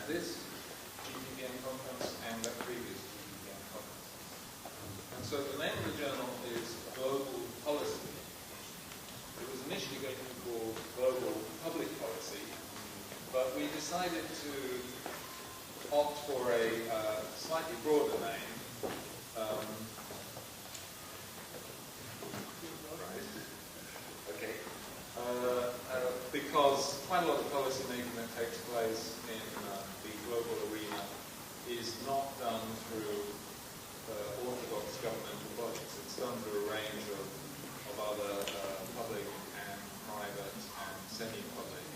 at this GPPN conference and at previous GPPN conferences. And so the name of the journal is Global Policy. It was initially going to be called Global Public Policy, but we decided to opt for a slightly broader name. Because quite a lot of policy making that takes place in the global arena is not done through orthodox governmental bodies. It's done through a range of other public and private and semi-public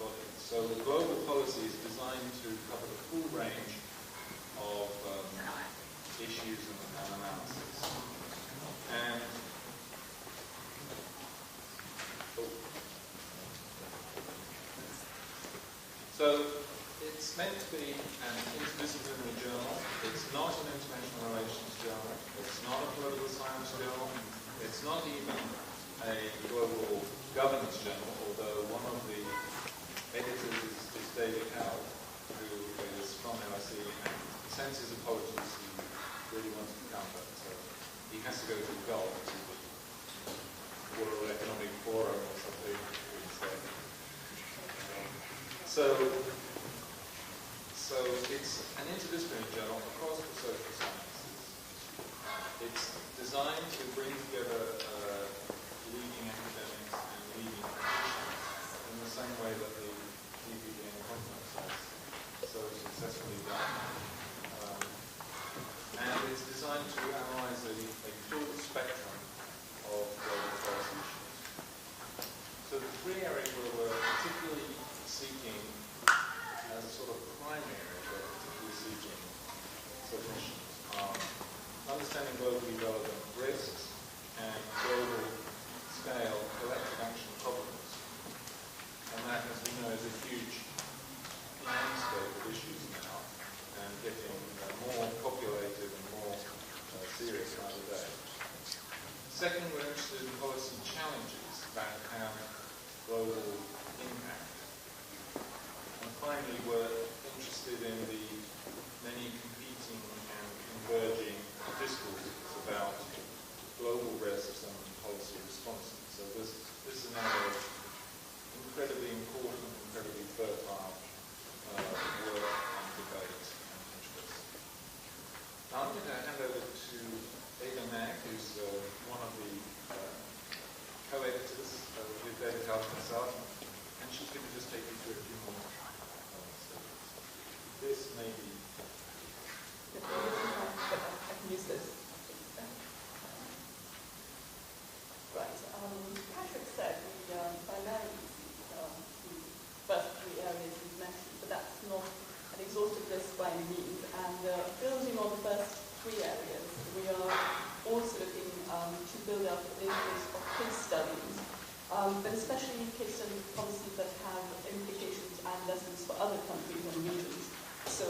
bodies. So the global policy is designed to cover the full range of issues and analysis. And so it's meant to be an interdisciplinary journal. It's not an international relations journal. It's not a political science journal. It's not even a global governance journal, although one of the editors is David Howell, who is from LSE and sends his apologies. He really wants to come, but he has to go to the Gulf to the World Economic Forum or something instead. So it's an interdisciplinary journal across the social sciences. It's designed to bring together leading academics and leading practitioners in the same way that the GPPN conference has so successfully done. And it's designed to analyze a full spectrum of global policy issues. So the three areas where we're particularly seeking as a sort of primary area, but particularly seeking solutions are understanding globally relevant risks and global scale collective action problems. And that, as we know, is a huge landscape of issues now and getting more populated and more serious by the day. Second, we're interested in policy challenges that have global impact. And finally, we're interested in the many competing and converging discourses about global risks and policy responses. So this is another incredibly important, incredibly fertile work and debate and interest. Now I'm going to hand over to Ada Mag, who's one of the co-editors with David Howell himself, and she's going to just take you through a few more stages. This may be... I can use this. Right. Patrick said we primarily see the first three areas he's mentioned, but that's not an exhaustive list by any means. And building on the first three areas, we are also looking to build up a database of case studies, but especially case study policies that have implications and lessons for other countries and regions. So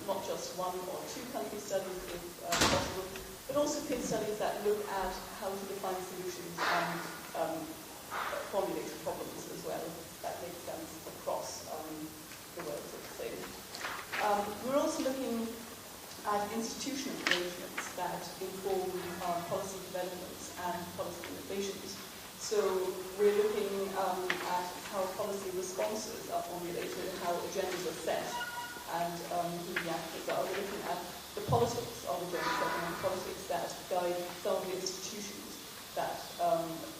not just one or two country studies if possible, but also case studies that look at how to define solutions and formulate problems as well that make sense across the world, so to say. We're also looking at institutional arrangements that inform policy developments and policy innovations. So we're looking at how policy responses are formulated, how agendas are set, and who the actors are. We're looking at the politics of agenda setting and politics that guide some of the institutions that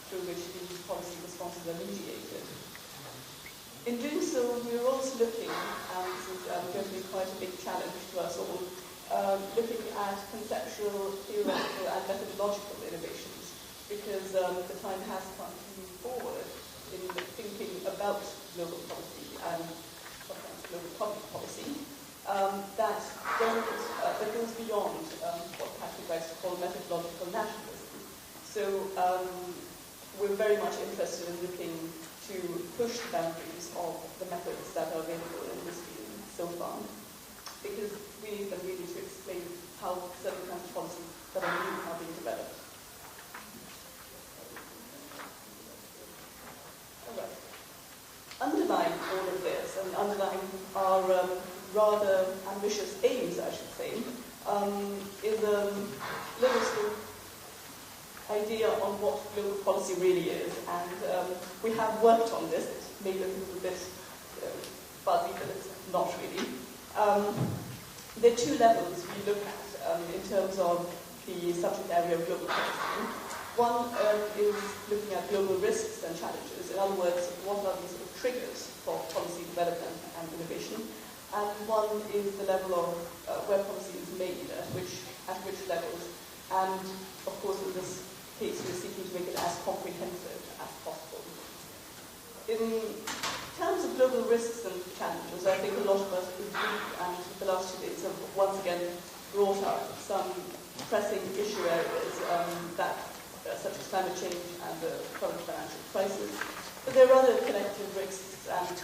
through which these policy responses are mediated. In doing so, we're also looking, and this is going to be quite a big challenge to us all, looking at conceptual, theoretical, and methodological innovations, because the time has come to move forward in thinking about global policy and sometimes global public policy that goes beyond what Patrick likes to call methodological nationalism. So we're very much interested in looking to push the boundaries of the methods that are available in this field so far, because we need them really to explain how certain kinds of policies that are new are being developed. All right. Underlying all of this, and underlying our rather ambitious aims, I should say, is a little sort of idea on what global policy really is. And we have worked on this. It may look a little bit fuzzy, but it's not really. There are two levels we look at in terms of the subject area of global policy. One is looking at global risks and challenges. In other words, what are the sort of triggers for policy development and innovation? And one is the level of where policy is made, at which levels. And of course, in this case, we're seeking to make it as comprehensive as possible. In terms of global risks and challenges, I think a lot of us agree, and the last 2 days have once again brought up some pressing issue areas such as climate change and the current financial crisis. But there are other collective risks and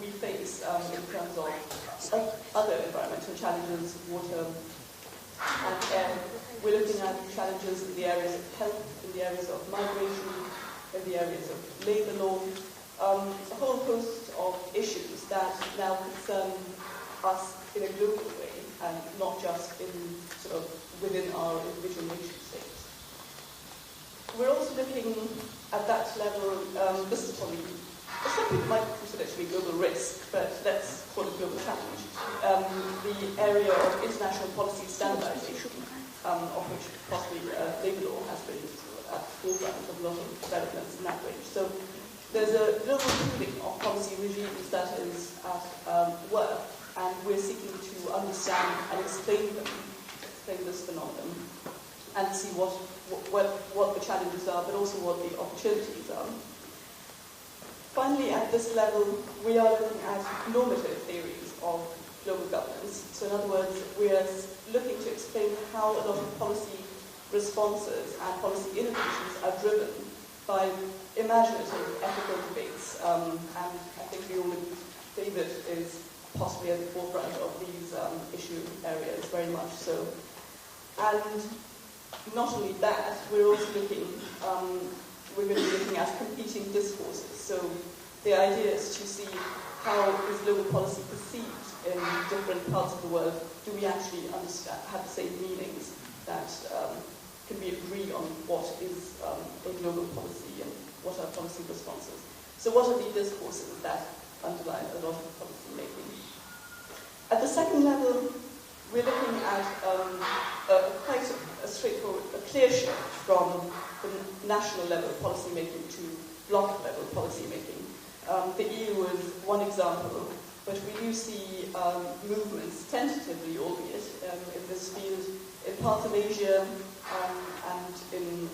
we face in terms of other environmental challenges, water and air. We're looking at challenges in the areas of health, in the areas of migration, in the areas of labour law, a whole host of issues that now concern us in a global way and not just in sort of within our individual nation states. We're also looking at that level, this is probably, some people might consider it to be global risk, but let's call it global challenge, the area of international policy standardization, of which possibly labour law has been at the forefront of a lot of developments in that range. So there's a global pooling of policy regimes that is at work, and we're seeking to understand and explain this phenomenon, and see what the challenges are, but also what the opportunities are. Finally, at this level, we are looking at normative theories of global governance. So in other words, we are looking to explain how a lot of policy responses and policy innovations are driven by imaginative ethical debates. And I think we all agree David is possibly at the forefront of these issue areas, very much so. And not only that, we're also looking, we're going to be looking at competing discourses. So the idea is to see how is global policy perceived in different parts of the world. Do we actually understand, have the same meanings that can be agreed on what is a global policy and what are policy responses? So what are the discourses that underline a lot of policy making? At the second level, we're looking at quite a straightforward, a clear shift from the national level policy making to bloc level policy making. The EU is one example, but we do see movements, tentatively albeit, in this field in parts of Asia and in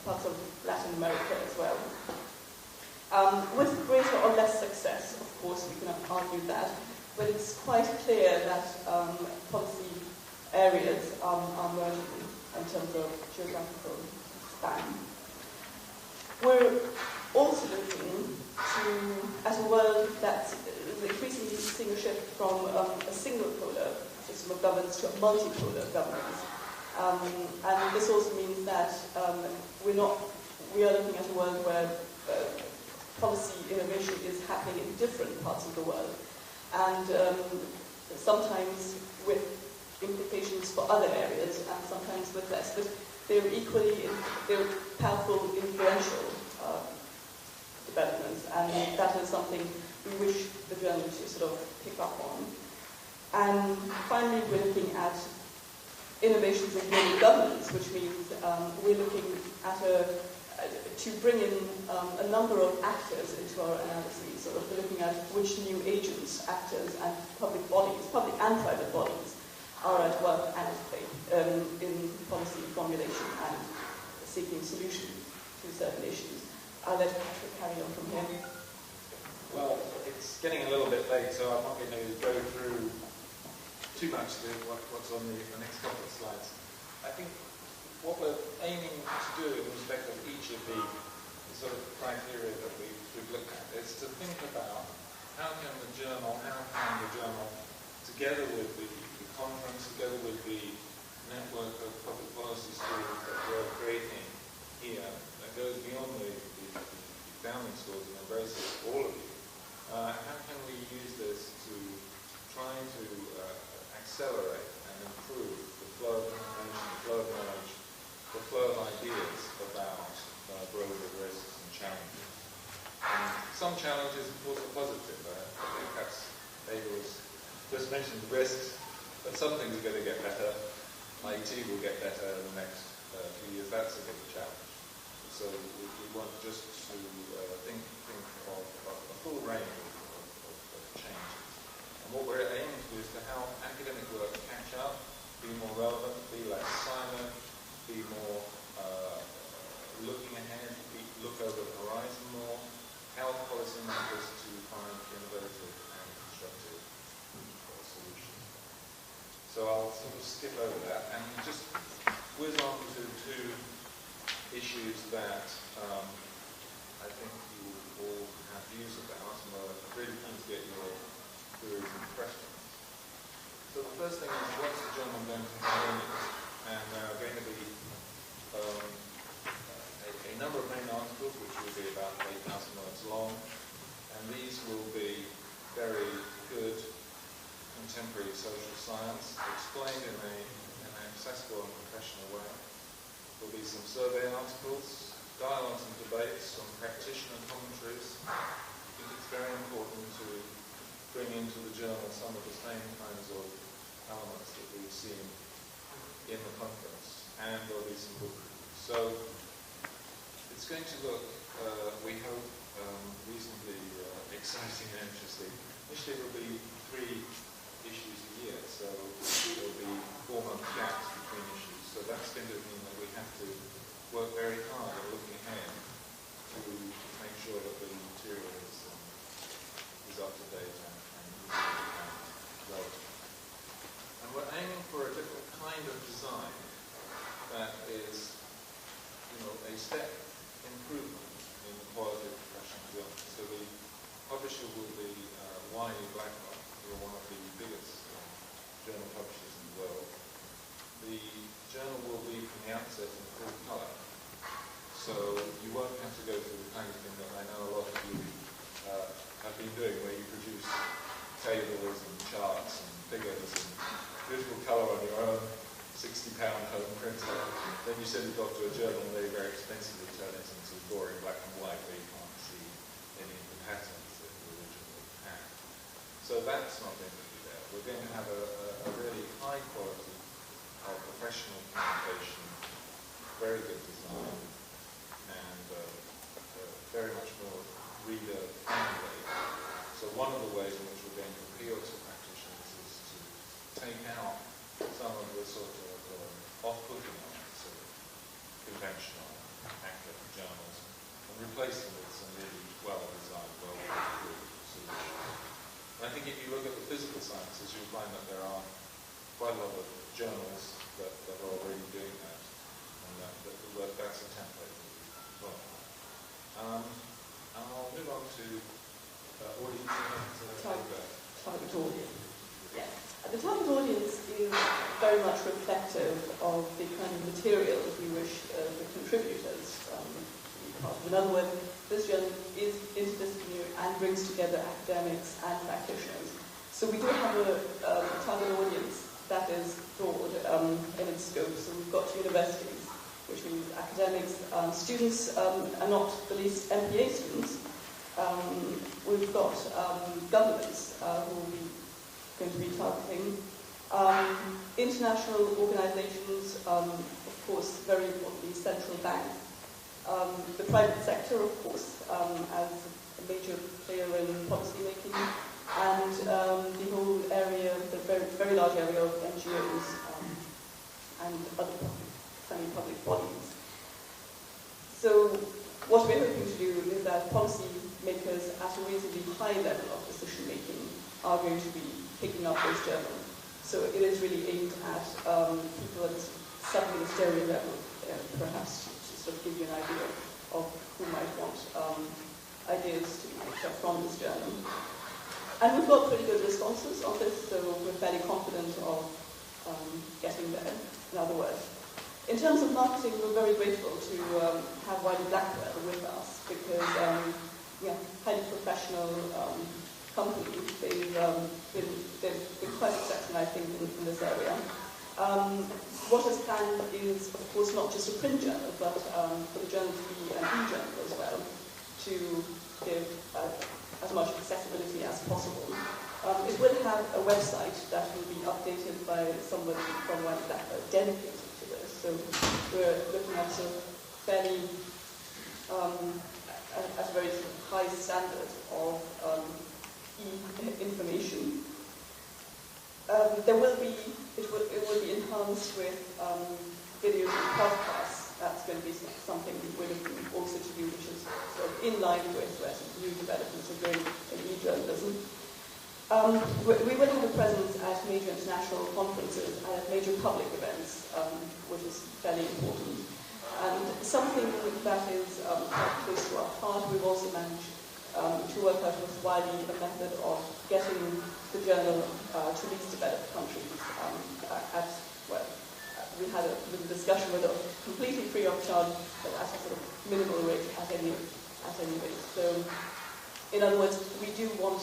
parts of Latin America as well. With greater or less success, of course, we can argue that, but it's quite clear that policy areas are merging in terms of geographical span. We're also looking at a world that is increasingly seeing a shift from a single polar system of governance to a multipolar governance. And this also means that we are looking at a world where policy innovation is happening in different parts of the world, and sometimes with implications for other areas and sometimes with less. But they're powerful, influential developments, and that is something we wish the journal to sort of pick up on. And finally, we're looking at innovations in global governance, which means we're looking at to bring in a number of actors into our analyses. So we're looking at which new agents, actors, and public bodies, public and private bodies, are at work and at play in policy formulation and seeking solutions to certain issues. I'll let Patrick carry on from here. Well, it's getting a little bit late, so I'm not going to go through too much of what's on the next couple of slides. I think what we're aiming to do in respect of each of the sort of criteria that we've looked at is to think about how can the journal, together with the conference, together with the network of public policy schools that we're creating here, that goes beyond the founding schools and embraces all of you, how can we use this to try to accelerate and improve the flow of information, the flow of knowledge, the flow of ideas about global risks and challenges. And some challenges, of course, are positive. I think perhaps Ada was just mentioned the risks, but some things are going to get better. IT will get better in the next few years. That's a big challenge. So we want just to think of a full range of changes. And what we're aiming to do is to help academic work catch up, be more relevant, be less silent, be more looking ahead, look over the horizon more, help policymakers to find innovative and constructive solutions. So I'll sort of skip over that and just whiz on to two issues that I think you all have views about, and I'm really keen to get your queries and questions. So the first thing is, what's the journal going to have in it? And there are going to be a number of main articles, which will be about 8,000 words long, and these will be very good contemporary social science, explained in an accessible and professional way. There'll be some survey articles, dialogues and debates on practitioner commentaries. I think it's very important to bring into the journal some of the same kinds of elements that we've seen in the conference, and there'll be some book reviews. So it's going to look, we hope, reasonably exciting and interesting. Initially, there will be 3 issues a year, so there'll be 4-month gaps between issues. So that's going to mean that we have to work very hard at looking ahead to make sure that the material is up to date and relevant. And we're aiming for a different kind of design that is, a step improvement in the quality of professional journalism. So the publisher will be Wiley-Blackwell, who are one of the biggest journal publishers in the world. The journal will be from the outset in full colour, so you won't have to go through the kind of thing that I know a lot of you have been doing, where you produce tables and charts and figures and beautiful colour on your own £60 home printer. Then you send it off to a journal and they very expensively turn it into boring black and white where you can't see any of the patterns that you originally had. So that's not going to be there. We're going to have a really high quality of professional communication, very good design, and very much more reader friendly. So one of the ways in which we're going to appeal to practitioners is to take out some of the sort of off-putting elements of conventional academic journals and replace them with some really well-designed, well-thought-through solutions. And I think if you look at the physical sciences, you'll find that there are quite a lot of journals that are already doing that, and that's a template as well. And I'll move on to audience. Target audience. Yes. The target audience is very much reflective of the kind of material that we wish the contributors to be part of. In other words, this journal is interdisciplinary and brings together academics and practitioners. So we do have a target audience that is broad in its scope. So we've got universities, which means academics, students, and not the least MPA students. We've got governments who will be going to be targeting. International organizations, of course, very importantly, central banks. The private sector, of course, as a major player in policy making, and the whole area, the very large area of NGOs and other semi-public bodies. So what we're hoping to do is that policy makers at a reasonably high level of decision making are going to be picking up this journal. So it is really aimed at people at the sub-ministerial level, perhaps to sort of give you an idea of who might want ideas to be picked up from this journal. And we've got pretty good responses on this, so we're fairly confident of getting there, in other words. In terms of marketing, we're very grateful to have Wiley-Blackwell with us, because highly professional company. They've been quite exceptional, I think, in this area. What is planned is, of course, not just a print journal, but for the journal to be an e-journal as well, to give as much accessibility as possible. It will have a website that will be updated by somebody from one that are dedicated to this. So we're looking at a fairly, at a very high standard of e-information. It will be enhanced with videos and podcasts. That's going to be something we're looking also to do, which is sort of in line with new developments of doing in e-journalism. We will have a presence at major international conferences and at major public events, which is fairly important. And something that is quite close to our heart, we've also managed to work out with Wiley a method of getting the journal to least developed countries. We had a little discussion with it, completely free of charge, but at a sort of minimal rate at any rate. So, in other words, we do want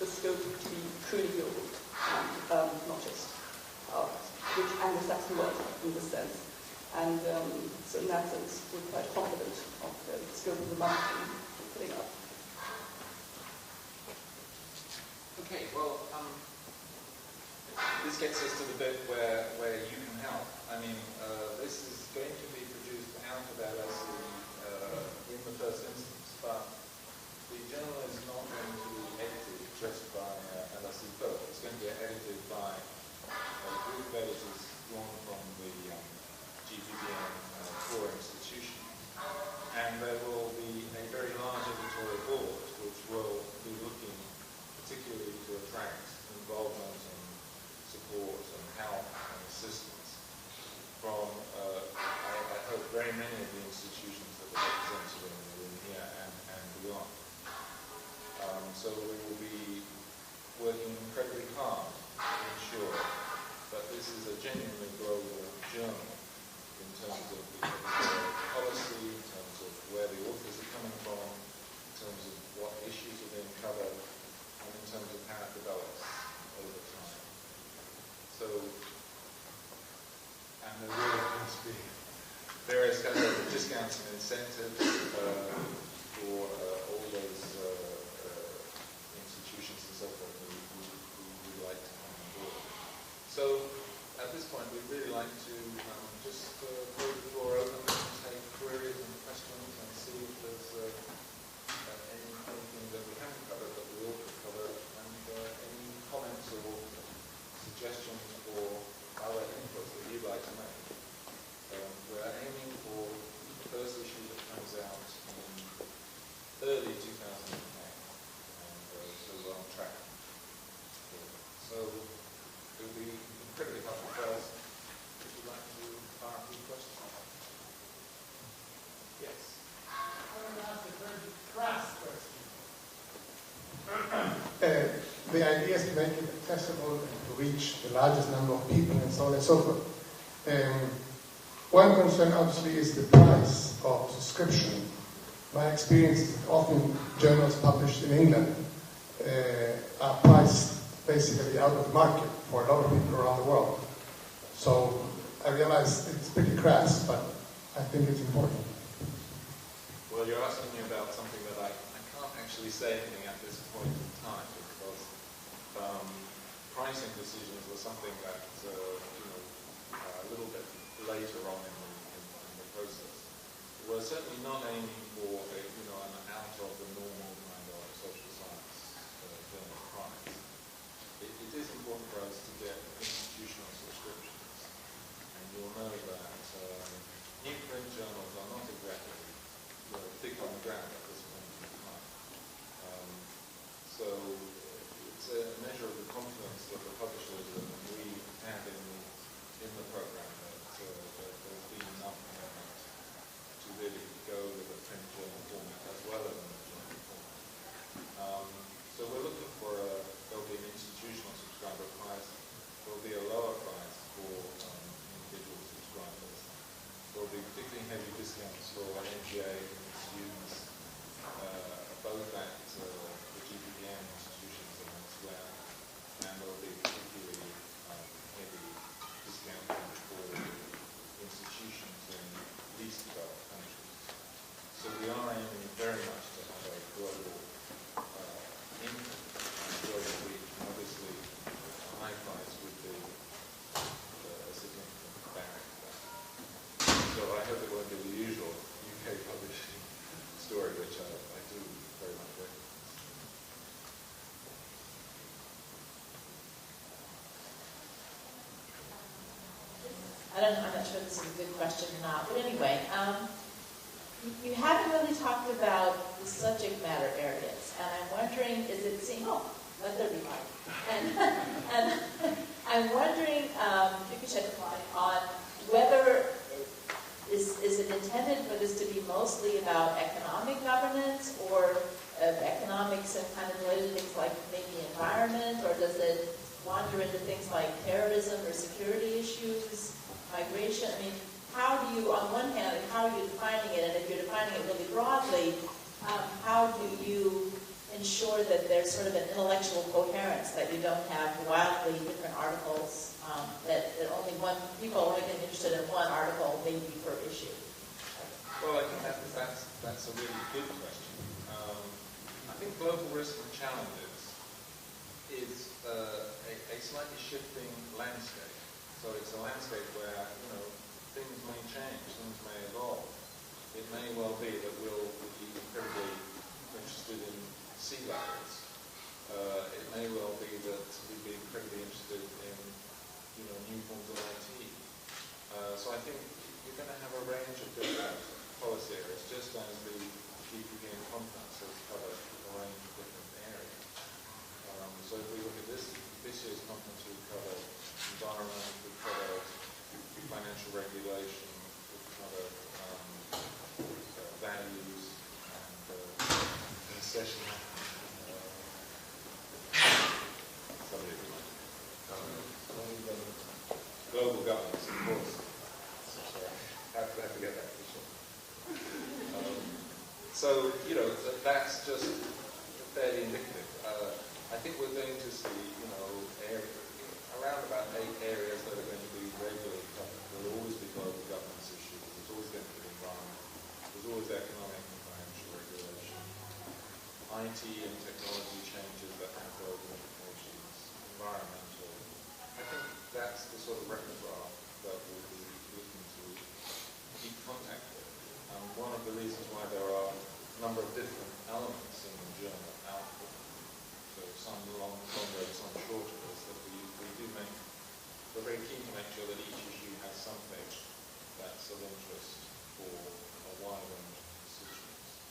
the scope to be truly global, not just which Anglo-Saxon world in this sense. And so in that sense, we're quite confident of the scope of the marketing we're putting up. Okay, well, this gets us to the bit where you can help. I mean, this is going to be produced out of LSE in the first instance, but the journal is not going to be edited just by LSE folk. It's going to be edited by a group of editors drawn from the GPBN core institution. And there will be a very large editorial board which will be looking particularly to attract involvement and support and help and assistance from, I hope, very many of the institutions that are represented in the room here and beyond. So we will be working incredibly hard to ensure that this is a genuinely global journal in terms of the policy, in terms of where the authors are coming from, in terms of what issues are being covered, and in terms of how it develops over time. So, and there will, of course, be various kinds of discounts and incentives for all those institutions and so forth who would like to come on board. So, at this point, we'd really like to just throw the floor open and take queries and questions and see if there's anything that we haven't covered that we ought to cover, and any comments or suggestions or other inputs that you'd like to make. We're aiming for the first issue that comes out in early 2010, and so we're on track. So it will be incredibly helpful for us if you'd like to fire a few questions. Yes. I want to ask a very crass question. The idea is to make it accessible and to reach the largest number of people and so on and so forth. One concern obviously is the price of subscription. My experience is that often journals published in England are priced basically out of market for a lot of people around the world. So I realize it's pretty crass, but I think it's important. Well, you're asking me about something that I can't actually say anything at this point in time, because pricing decisions were something that, a little bit later on in the process. We're certainly not aiming for an out of the normal kind of social science journal price. It is important for us to get institutional subscriptions, and you'll know that new print journals are not exactly thick on the ground at this point in time. So it's a measure of the confidence that the publishers and we have in the program that there's been enough commitment to really go with a print journal format as well as an electronic format. So we're looking for there'll be an institutional subscriber price, there'll be a lower price for individual subscribers, there'll be particularly heavy discounts for NGA students, both I'm not sure this is a good question or not, but anyway, you haven't really talked about the subject matter areas, and I'm wondering, is it let there be light. And I'm wondering, if you could shed light on whether is it intended for this to be mostly about economic governance or economics and kind of related things like maybe environment, or does it wander into things like terrorism or security issues, migration? I mean, how do you, on one hand, how are you defining it? And if you're defining it really broadly, how do you ensure that there's sort of an intellectual coherence, that you don't have wildly different articles, that people only get interested in one article maybe per issue? Well, I think that's a really good question. I think global risk and challenges is a slightly shifting landscape. So it's a landscape where, things may change, things may evolve. It may well be that we'll be incredibly interested in sea levels. It may well be that we'd be incredibly interested in, new forms of IT. So I think you're going to have a range of different policy areas, just as the GPPN conference has covered a range of different areas. So if we look at this year's conference, we've covered environment, we've covered financial regulation, we've covered values and session. Global governance, of course. Sorry, I have to get that, Kishore. So, that's just fairly indicative. I think we're going to see, around about 8 areas that are going to be regularly covered. There will always be global governance issues. There's always going to be environment. There's always economic and financial regulation. IT and technology changes that have global implications. Environmental. I think that's the sort of repertoire that we'll be looking to keep contact with. One of the reasons why there are a number of different elements in the journal output, so some longer, some shorter, is that we're very keen to make sure that each issue has something that's of interest for a wide range of constituents.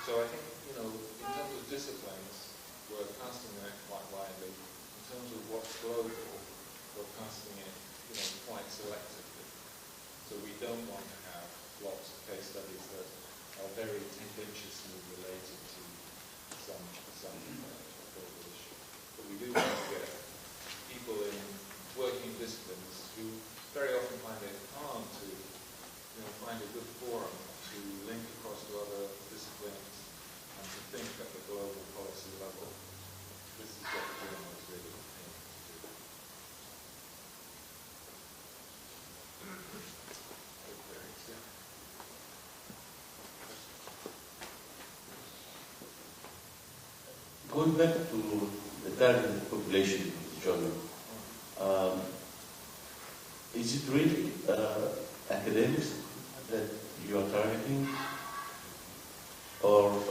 So I think, in terms of disciplines, we're casting the net quite widely. In terms of what's global, we're casting it, quite selectively. So we don't want to have lots of case studies that are very tendentiously related to some global issue. But we do want to get people in working disciplines who very often find it hard to, find a good forum to link across to other disciplines and to think at the global policy level. This is what the journal is really aiming to do. Going back to the target population of the journal, is it really academics that you are targeting, or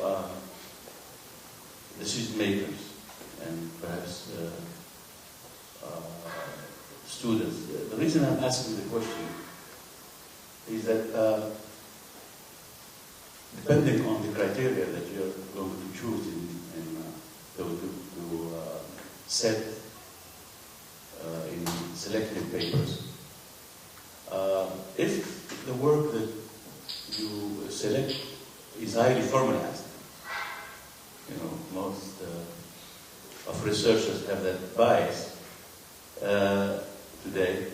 decision makers and perhaps students? The reason I'm asking the question is that depending on the criteria that you're going to choose to set in selected papers, if the work that you select is highly formalized, most of researchers have that bias today.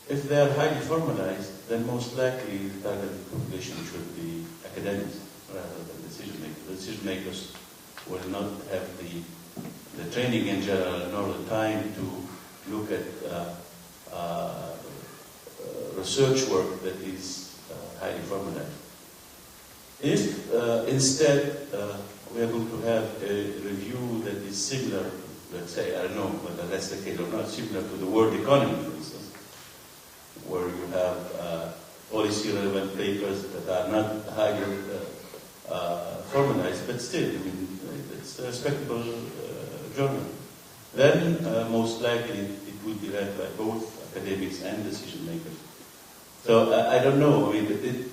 If they are highly formalized, then most likely the target population should be academics rather than decision makers. The decision makers will not have the training in general nor the time to look at research work that is highly formalized. If instead we are going to have a review that is similar, let's say, I don't know whether that's the case or not, similar to the world economy, for instance, where you have policy relevant papers that are not highly formalized, but still, it's a respectable journal. Then most likely it will be read by both academics and decision makers. So I don't know. I mean,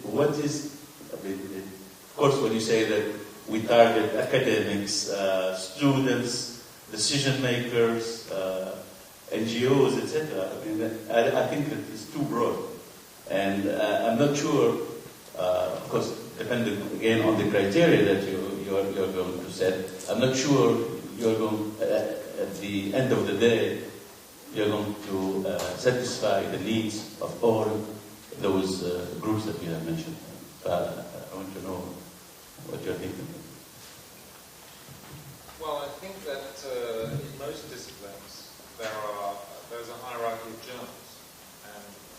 what is? I mean, of course, when you say that we target academics, students, decision makers, NGOs, etc. I mean, I think that it's too broad, and I'm not sure. Of course, depending again on the criteria that you're going to set, I'm not sure you're going at the end of the day you're going to satisfy the needs of all those groups that you have mentioned. I want to know what you're thinking. Well, I think that in most disciplines there's a hierarchy of journals,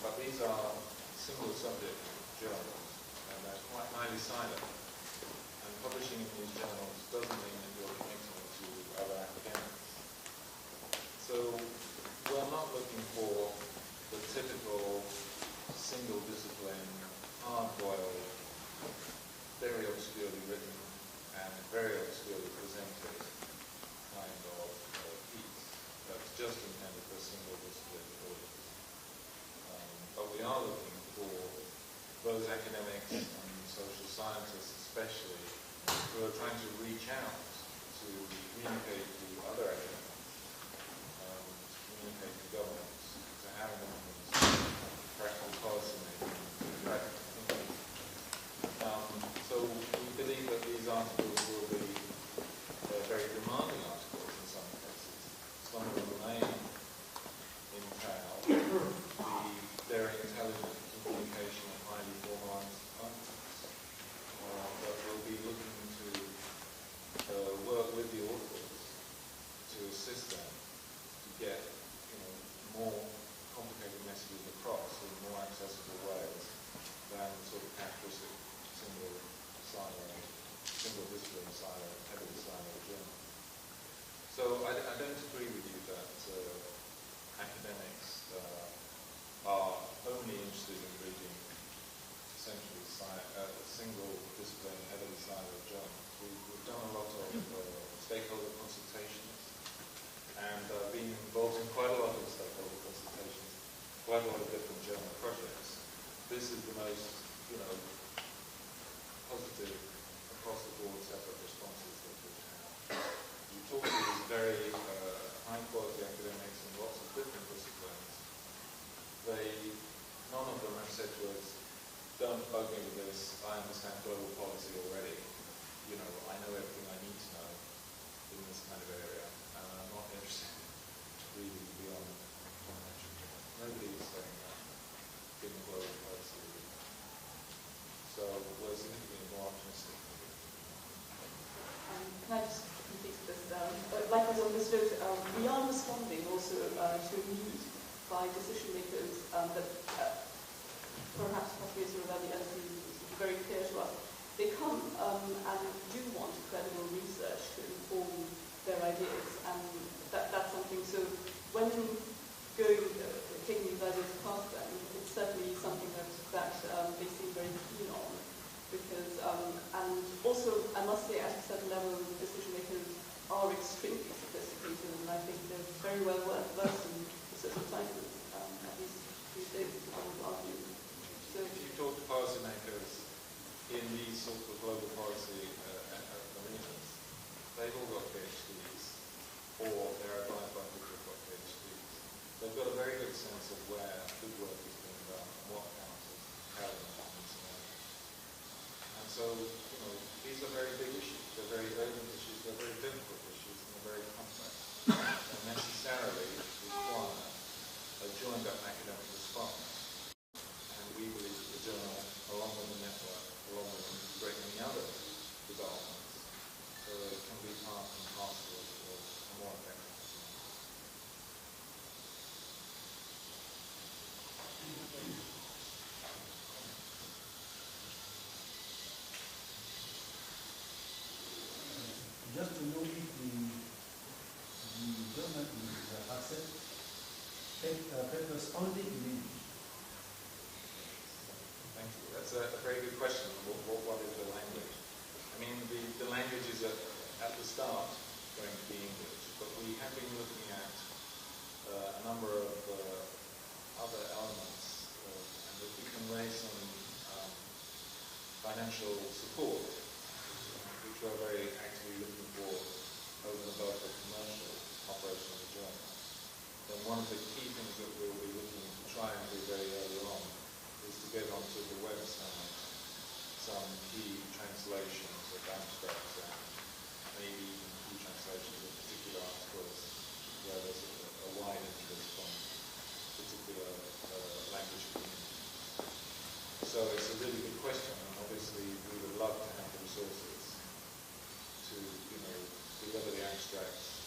but these are single subject journals, and they're quite highly siloed. And publishing in these journals doesn't mean that you're connecting to other academics. So we're not looking for the typical single discipline, hard-boiled, very obscurely written and very obscurely presented kind of piece that's just intended for a single discipline audience. But we are looking for those academics and social scientists especially who are trying to reach out to communicate to other academics, to communicate to governments, to have influence, practical policy making, practical thinking. So we believe that these articles will be very demanding articles in some cases. Some of them remain in trial. Very intelligent communication of highly formalized functions. But we'll be looking to work with the authors to assist them to get more complicated messages across in more accessible ways than sort of characteristic single discipline silo, heavily silo journal. So I don't agree with you that academics are only interested in reading essentially single discipline, heavily siloed journals. We've done a lot of stakeholder consultations and been involved in quite a lot of stakeholder consultations, quite a lot of different journal projects. This is the most, positive across the board set of responses that we've had. You talk to these very high quality academics in lots of different disciplines. None of them have said to us, don't bug me with this, I understand global policy already. I know everything I need to know in this kind of area, and I'm not interested really beyond convention. Nobody is saying that in the global policy. So we're significantly more optimistic. Can I just complete this? Like was understood, we are responding also to a need by decision makers that perhaps possibly sort of as is very clear to us. They come and do want credible research to inform their ideas, and that's something. So when taking these ideas past them, it's certainly something that they seem very keen on. Because, and also, I must say, at a certain level, decision makers are extremely sophisticated, and I think they're very well versed in certain sciences, at least these days, I would argue. So, if you talk to policymakers in these sorts of global policy arenas, they've all got PhDs, or their advised by people who've got PhDs. They've got a very good sense of where good work is being done, and what counts as challenge. So, these are very big issues. They're very urgent issues. They're very difficult issues, and they're very complex. And necessarily require a joined-up academic response. And we believe that the journal, along with the network, along with a great many other developments, so it can be part and parcel of a more effective response. Just to know if the journal is accept papers only in English. Thank you. That's a very good question. What is the language? I mean, the language is at the start going to be English, but we have been looking at a number of financial support, which we are very actively looking for over and above the commercial operation of the journal, then one of the key things that we'll be looking to try and do very early on is to get onto the website some key translations of abstracts and maybe even key translations of particular articles where there's a wide interest from particular language communities. So it's a really good question, and obviously we would love to have the resources to, deliver the abstracts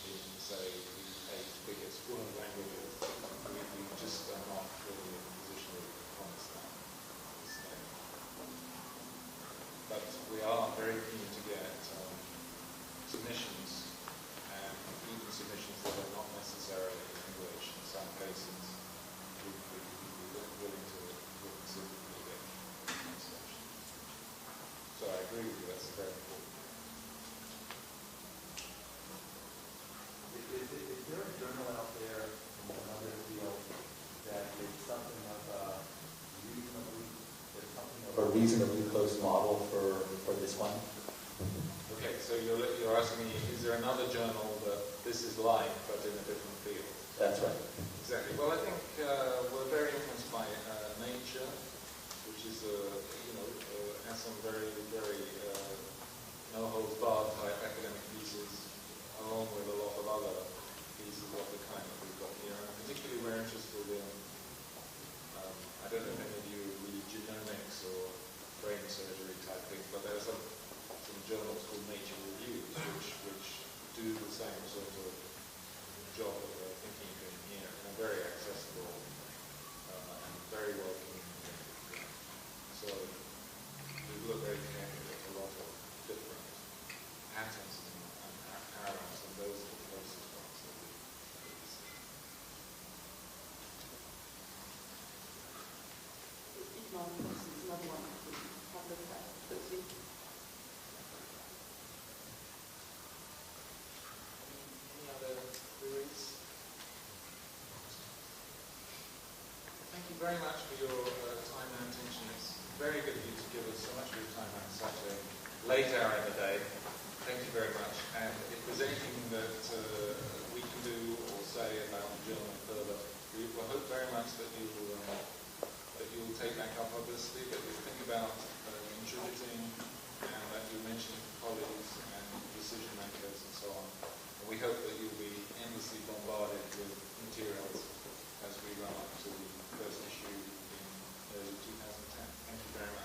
in, say, the 8 biggest world languages. We just are not really in a position to promise that at this stage. But we are very keen to get submissions, and even submissions that are not necessarily in English in some cases. We'd be willing to consider the translation. So I agree with you, that's very important. Is there a journal out there in another field that is something of a reasonably close model for this one? Okay, so you're asking me, is there another journal that this is like, but in a different field? That's right. Exactly. Well, I think we're very influenced by Nature, which is, has some very, very no-holds-barred type academic pieces, along with a lot of other pieces of the kind that we've got here. And particularly we're interested in, I don't know if any of you read genomics or brain surgery type things, but there are some journals called Nature Reviews, which do the same sort of job that we're thinking of doing here, and are very accessible and very well communicated. So we look very carefully at a lot of different atoms and atoms, and those are the closest ones that we see. Economics is another one that we have looked at closely. Any other queries? Thank you very much for your time and attention. It's very good of you to give us so much of your time at such a late hour in the day. Thank you very much. And if there's anything that we can do or say about the journal further, we hope very much that you will take back up, obviously, that you think about contributing, and that you mention colleagues and decision makers and so on. And we hope that you'll be endlessly bombarded with materials as we run up to the first issue in early 2010. Thank you very much.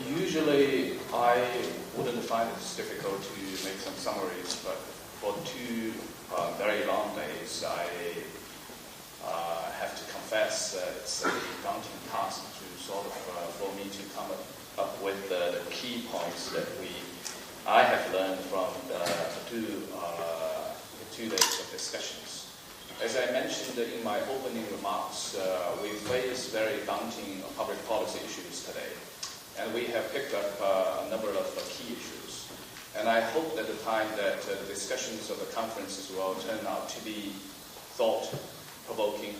Usually, I wouldn't find it difficult to make some summaries, but for 2 very long days, I have to confess that it's a daunting task to sort of, for me to come up with the key points that I have learned from the 2 days of discussions. As I mentioned in my opening remarks, we face very daunting public policy issues today. And we have picked up a number of key issues. And I hope at the time that the discussions of the conferences will turn out to be thought-provoking,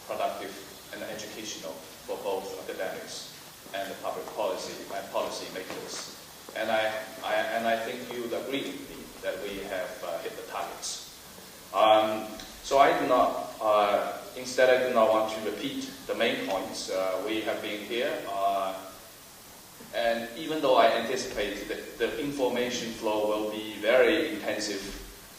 productive, and educational for both academics and the public policy and policy makers. And I think you would agree with me that we have hit the targets. So I do not, instead I do not want to repeat the main points. We have been here. And even though I anticipate that the information flow will be very intensive,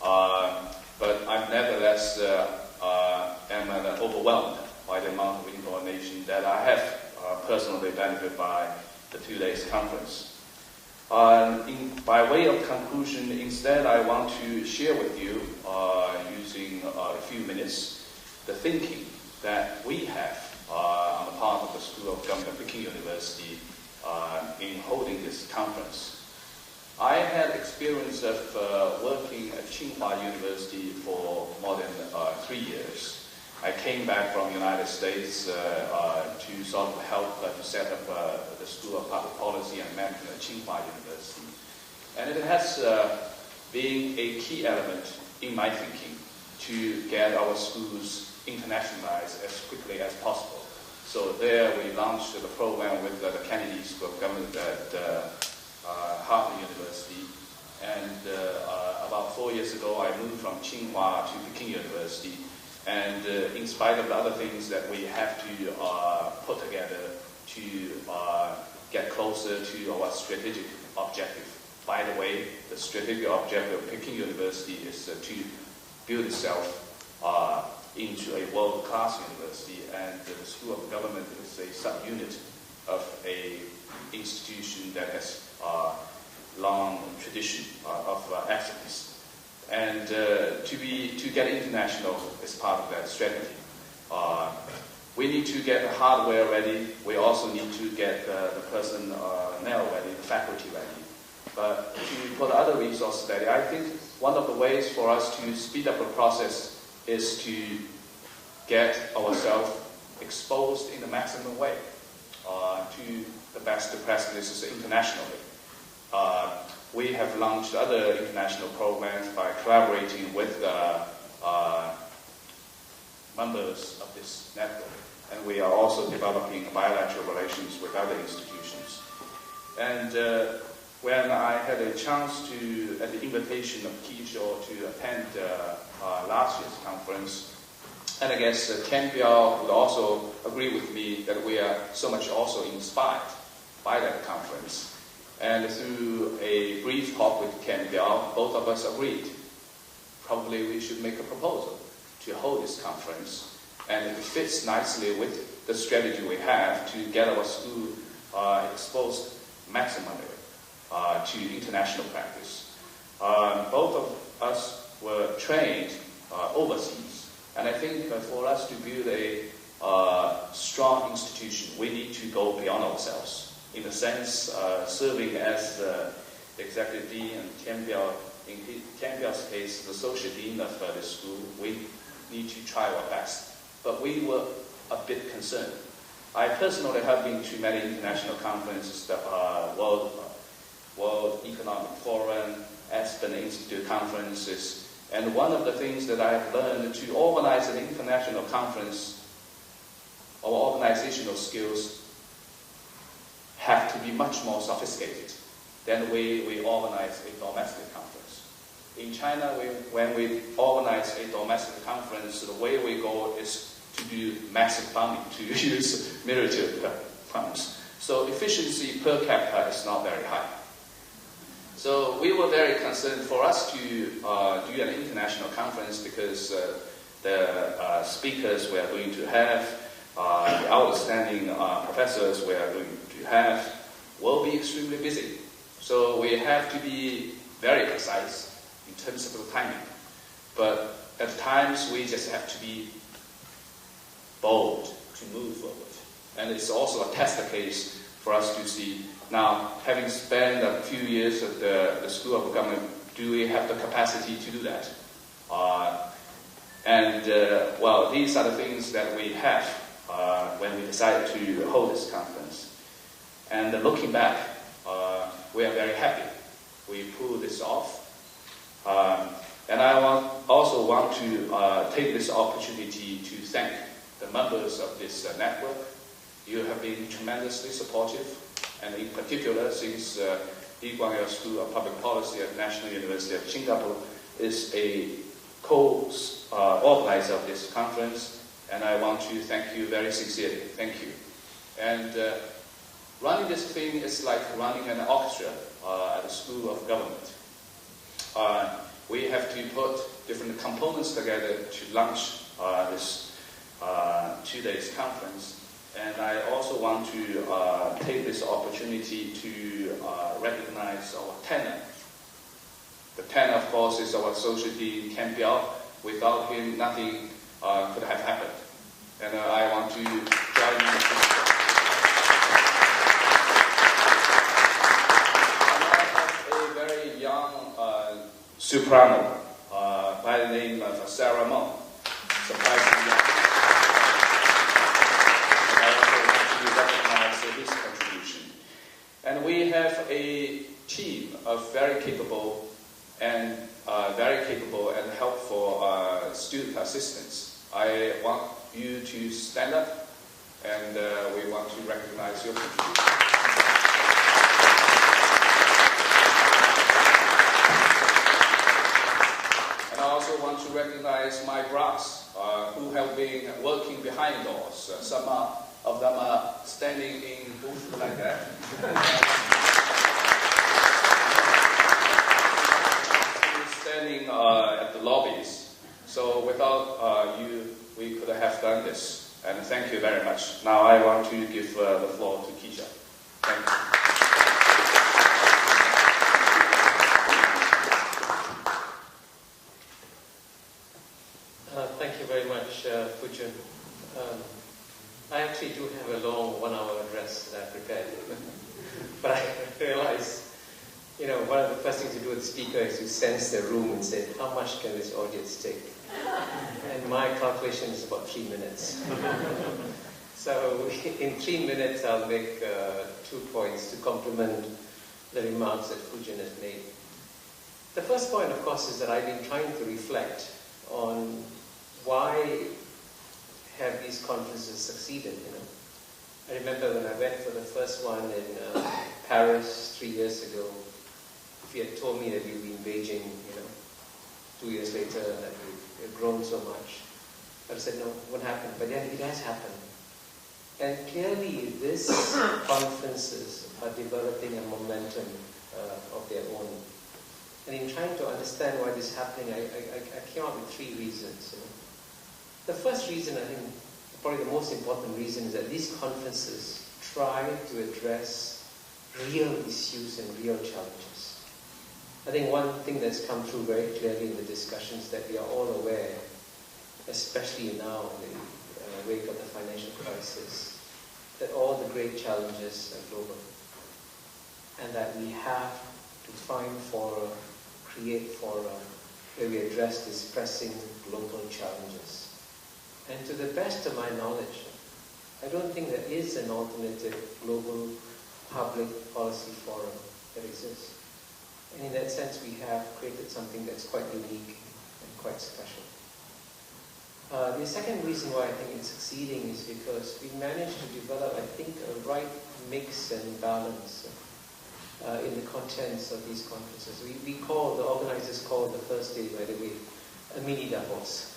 but I'm nevertheless am overwhelmed by the amount of information that I have personally benefited by the 2 days conference. By way of conclusion, instead I want to share with you, using a few minutes, the thinking that we have on the part of the School of Government at Peking University in holding this conference. I had experience of working at Tsinghua University for more than 3 years. I came back from the United States to sort of help to set up the School of Public Policy and Management at Tsinghua University. And it has been a key element in my thinking to get our schools internationalized as quickly as possible. So there we launched the program with the Kennedy School of Government at Harvard University. And about 4 years ago, I moved from Tsinghua to Peking University. And in spite of the other things that we have to put together to get closer to our strategic objective. By the way, the strategic objective of Peking University is to build itself into a world-class university, and the School of Government is a subunit of an institution that has long tradition of excellence. And to get international is part of that strategy. We need to get the hardware ready. We also need to get the personnel ready, the faculty ready. But to put other resources ready, I think one of the ways for us to speed up the process is to get ourselves exposed in the maximum way to the best practices internationally. We have launched other international programs by collaborating with members of this network. And we are also developing bilateral relations with other institutions. And when I had a chance to, at the invitation of Kishore, to attend last year's conference, and I guess Ken Biao would also agree with me that we are so much also inspired by that conference. And through a brief talk with Ken Biao, both of us agreed probably we should make a proposal to hold this conference. And it fits nicely with the strategy we have to get our school exposed maximally to international practice. Both of us were trained overseas. And I think for us to build a strong institution, we need to go beyond ourselves. In a sense, serving as the executive dean and Ken Biao, in Ken Biao's case, the social dean of the school, we need to try our best. But we were a bit concerned. I personally have been to many international conferences, the World Economic Forum, Aspen Institute conferences, and one of the things that I have learned to organize an international conference, our organizational skills have to be much more sophisticated than the way we organize a domestic conference. In China, when we organize a domestic conference, the way we go is to do massive funding, to use military funds. So efficiency per capita is not very high. So we were very concerned for us to do an international conference because the speakers we are going to have, the outstanding professors we are going to have will be extremely busy. So we have to be very precise in terms of the timing. But at times we just have to be bold to move forward. And it's also a test case for us to see, now, having spent a few years at the School of Government, do we have the capacity to do that? Well, these are the things that we have when we decided to hold this conference. And looking back, we are very happy we pulled this off. And I also want to take this opportunity to thank the members of this network. You have been tremendously supportive, and in particular, since Lee Kuan-yew School of Public Policy at National University of Singapore is a co-organizer of this conference, and I want to thank you very sincerely. Thank you. And running this thing is like running an orchestra at the School of Government. We have to put different components together to launch this 2 days conference. And I also want to take this opportunity to recognize our tenor. The tenor, of course, is our social dean, Ken Biao. Without him, nothing could have happened. And I want to join in. And I have a very soprano by the name of Sarah Meng. Surprisingly, I also want to recognize his contribution. And we have a team of very capable and helpful student assistants. I want you to stand up, and we want to recognize your contribution. And I also want to recognize my brass, who have been working behind doors. Some of them are standing in booths like that. Standing at the lobbies. So without you, we could have done this. And thank you very much. Now I want to give the floor to Kishore. Thank you. Thank you very much, Fujun. I actually do have a long 1-hour address that I prepared. But I realize, one of the first things you do with the speaker is to sense the room and say, how much can this audience take? And my calculation is about 3 minutes. So in 3 minutes, I'll make 2 points to complement the remarks that Fujun has made. The first point, of course, is that I've been trying to reflect on why have these conferences succeeded. I remember when I went for the first one in Paris 3 years ago. If you had told me that we'd be in Beijing, 2 years later, that we've grown so much, I'd have said, no, what happened? But then it has happened. And clearly, these conferences are developing a momentum of their own. And in trying to understand why this is happening, I came up with 3 reasons. The first reason, I think, probably the most important reason, is that these conferences try to address real issues and real challenges. I think one thing that's come through very clearly in the discussions that we are all aware, especially now in the wake of the financial crisis, that all the great challenges are global. And that we have to find fora, create fora, where we address these pressing global challenges. And to the best of my knowledge, I don't think there is an alternative global public policy forum that exists. And in that sense, we have created something that's quite unique and quite special. The second reason why I think it's succeeding is because we managed to develop, I think, a right mix and balance in the contents of these conferences. The organizers call the first day, by the way, a mini Davos.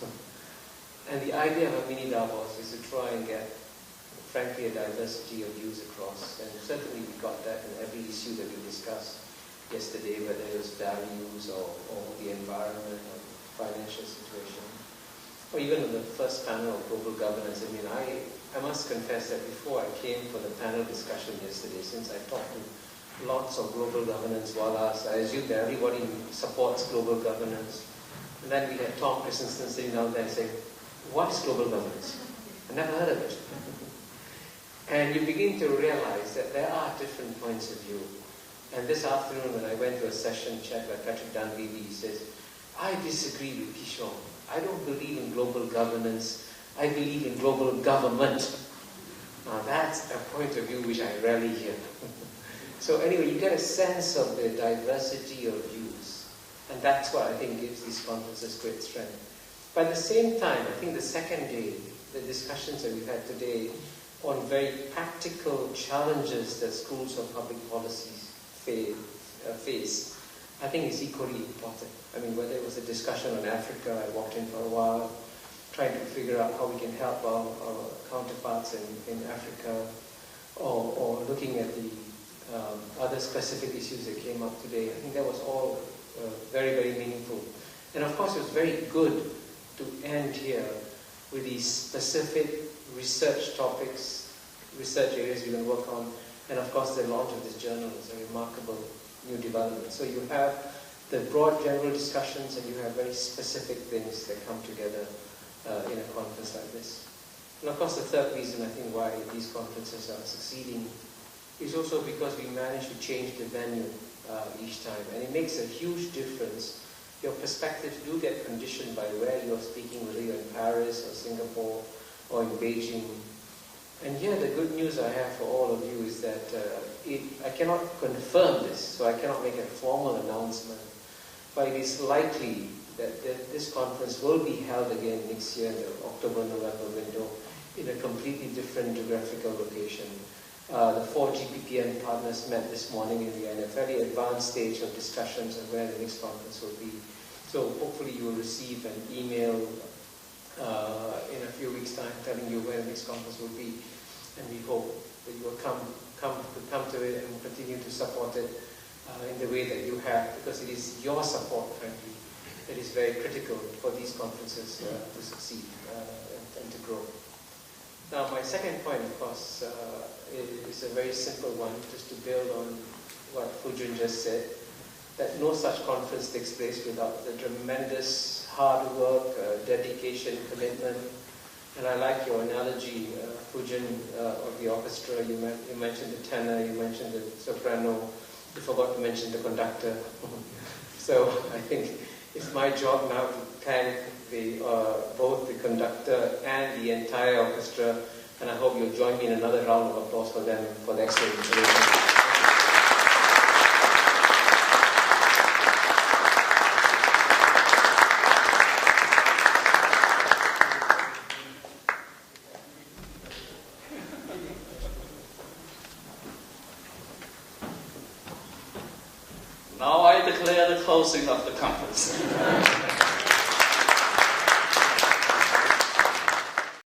And the idea of a mini Davos is to try and get, frankly, a diversity of views across. And certainly we got that in every issue that we discussed yesterday, whether it was values or the environment or financial situation. Or even in the first panel of global governance. I mean, I must confess that before I came for the panel discussion yesterday, since I talked to lots of global governance wallahs, I assumed that everybody supports global governance. And then we had Tom Christensen sitting down there and saying, what is global governance? I never heard of it. And you begin to realize that there are different points of view. And this afternoon when I went to a session chaired by Patrick Dunleavy, he says, I disagree with Kishore. I don't believe in global governance. I believe in global government. Now that's a point of view which I rarely hear. So anyway, you get a sense of the diversity of views. And that's what I think gives these conferences great strength. But at the same time, I think the second day, the discussions that we've had today on very practical challenges that schools of public policies face, I think is equally important. I mean, whether it was a discussion on Africa, I walked in for a while, trying to figure out how we can help our counterparts in Africa, or looking at the other specific issues that came up today. I think that was all very, very meaningful. And of course, it was very good to end here with these specific research topics, research areas we can work on, and of course the launch of this journal is a remarkable new development. So you have the broad general discussions and you have very specific things that come together in a conference like this. And of course the third reason I think why these conferences are succeeding is also because we manage to change the venue each time. And it makes a huge difference your perspectives do get conditioned by where you're speaking, whether you're in Paris or Singapore or in Beijing. And here the good news I have for all of you is that I cannot confirm this, so I cannot make a formal announcement, but it is likely that this conference will be held again next year in the October-November window in a completely different geographical location. The 4 GPPN partners met this morning and we are in a fairly advanced stage of discussions on where the next conference will be. So hopefully you will receive an email in a few weeks' time telling you where the next conference will be. And we hope that you will come to it and continue to support it in the way that you have, because it is your support, frankly, that is very critical for these conferences to succeed and to grow. Now, my second point, of course, is a very simple one, just to build on what Fujun just said, that no such conference takes place without the tremendous hard work, dedication, commitment. And I like your analogy, Fujun, of the orchestra. You mentioned the tenor, you mentioned the soprano, you forgot to mention the conductor. So I think it's my job now to thank both the conductor and the entire orchestra, and I hope you'll join me in another round of applause for them for the excellent installation. Now I declare the closing of the conference.